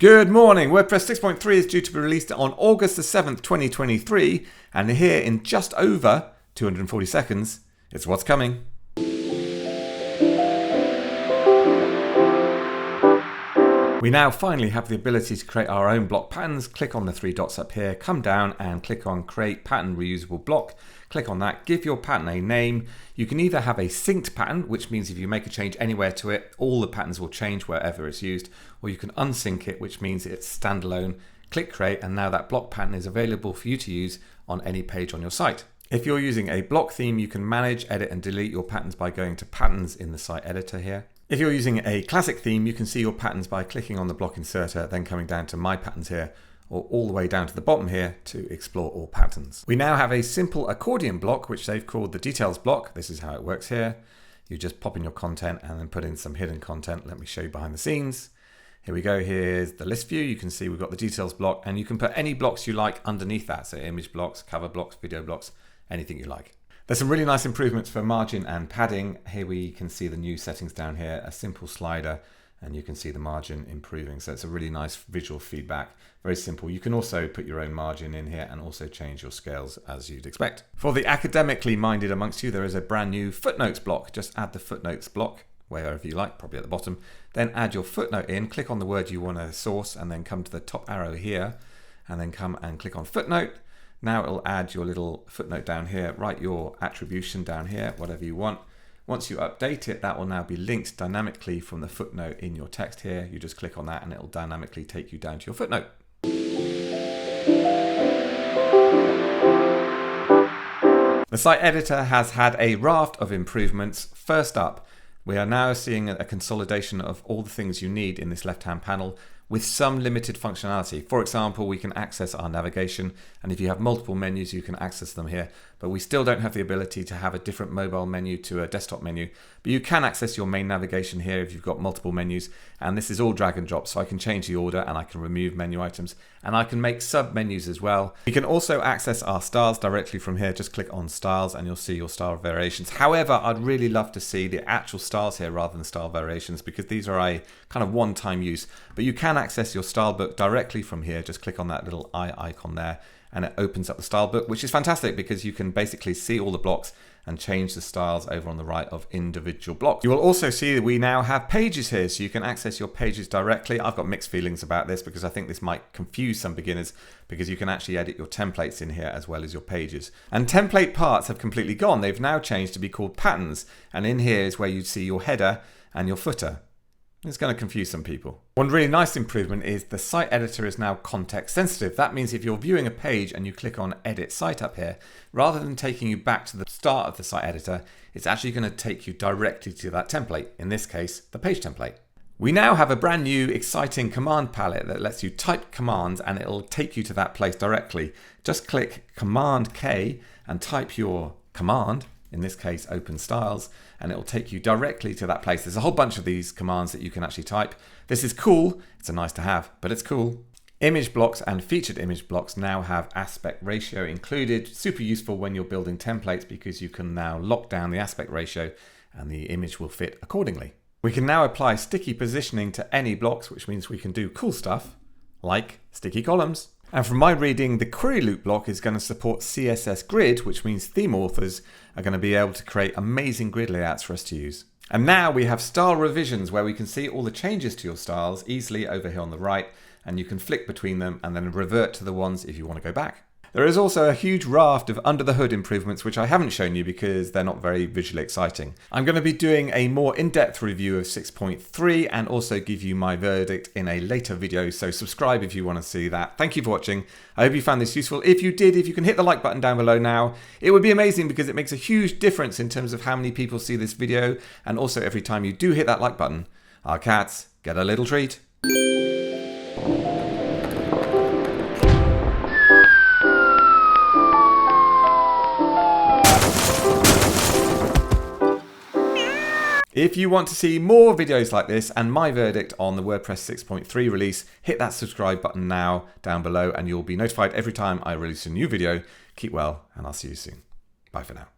Good morning. WordPress 6.3 is due to be released on August the 7th, 2023, and here in just over 240 seconds, it's what's coming. We now finally have the ability to create our own block patterns. Click on the three dots up here, come down and click on Create Pattern Reusable Block. Click on that, give your pattern a name. You can either have a synced pattern, which means if you make a change anywhere to it, all the patterns will change wherever it's used, or you can unsync it, which means it's standalone. Click Create, and now that block pattern is available for you to use on any page on your site. If you're using a block theme, you can manage, edit, and delete your patterns by going to Patterns in the site editor here. If you're using a classic theme, you can see your patterns by clicking on the block inserter, then coming down to My Patterns here, or all the way down to the bottom here to explore all patterns. We now have a simple accordion block, which they've called the details block. This is how it works here. You just pop in your content and then put in some hidden content. Let me show you behind the scenes. Here we go. Here's the list view. You can see we've got the details block, and you can put any blocks you like underneath that. So image blocks, cover blocks, video blocks, anything you like. There's some really nice improvements for margin and padding. Here we can see the new settings down here, a simple slider, and you can see the margin improving. So it's a really nice visual feedback, very simple. You can also put your own margin in here and also change your scales as you'd expect. For the academically minded amongst you, there is a brand new footnotes block. Just add the footnotes block wherever you like, probably at the bottom. Then add your footnote in, click on the word you want to source, and then come to the top arrow here, and then come and click on footnote. Now it'll add your little footnote down here, write your attribution down here, whatever you want. Once you update it, that will now be linked dynamically from the footnote in your text here. You just click on that and it'll dynamically take you down to your footnote. The site editor has had a raft of improvements. First up, we are now seeing a consolidation of all the things you need in this left-hand panel with some limited functionality. For example, we can access our navigation, and if you have multiple menus, you can access them here, but we still don't have the ability to have a different mobile menu to a desktop menu. But you can access your main navigation here if you've got multiple menus, and this is all drag and drop, so I can change the order and I can remove menu items, and I can make sub menus as well. You can also access our styles directly from here. Just click on styles and you'll see your style variations. However, I'd really love to see the actual styles here rather than style variations, because these are a kind of one-time use, but you can access your style book directly from here. Just click on that little eye icon there and it opens up the style book, which is fantastic because you can basically see all the blocks and change the styles over on the right of individual blocks. You will also see that we now have pages here, so you can access your pages directly. I've got mixed feelings about this because I think this might confuse some beginners, because you can actually edit your templates in here as well as your pages. And template parts have completely gone. They've now changed to be called patterns, and in here is where you'd see your header and your footer. It's going to confuse some people. One really nice improvement is the site editor is now context sensitive. That means if you're viewing a page and you click on edit site up here, rather than taking you back to the start of the site editor, it's actually going to take you directly to that template, in this case, the page template. We now have a brand new exciting command palette that lets you type commands and it'll take you to that place directly. Just click Command K and type your command, in this case open styles, and it will take you directly to that place. There's a whole bunch of these commands that you can actually type. This is cool. It's a nice to have, but it's cool. Image blocks and featured image blocks now have aspect ratio included. Super useful when you're building templates because you can now lock down the aspect ratio and the image will fit accordingly. We can now apply sticky positioning to any blocks, which means we can do cool stuff like sticky columns. And from my reading, the query loop block is going to support CSS grid, which means theme authors are going to be able to create amazing grid layouts for us to use. And now we have style revisions where we can see all the changes to your styles easily over here on the right, and you can flick between them and then revert to the ones if you want to go back. There is also a huge raft of under the hood improvements which I haven't shown you because they're not very visually exciting. I'm going to be doing a more in-depth review of 6.3 and also give you my verdict in a later video, so subscribe if you want to see that. Thank you for watching. I hope you found this useful. If you did, if you can hit the like button down below now, it would be amazing because it makes a huge difference in terms of how many people see this video, and also every time you do hit that like button, our cats get a little treat. If you want to see more videos like this and my verdict on the WordPress 6.3 release, hit that subscribe button now down below and you'll be notified every time I release a new video. Keep well, and I'll see you soon. Bye for now.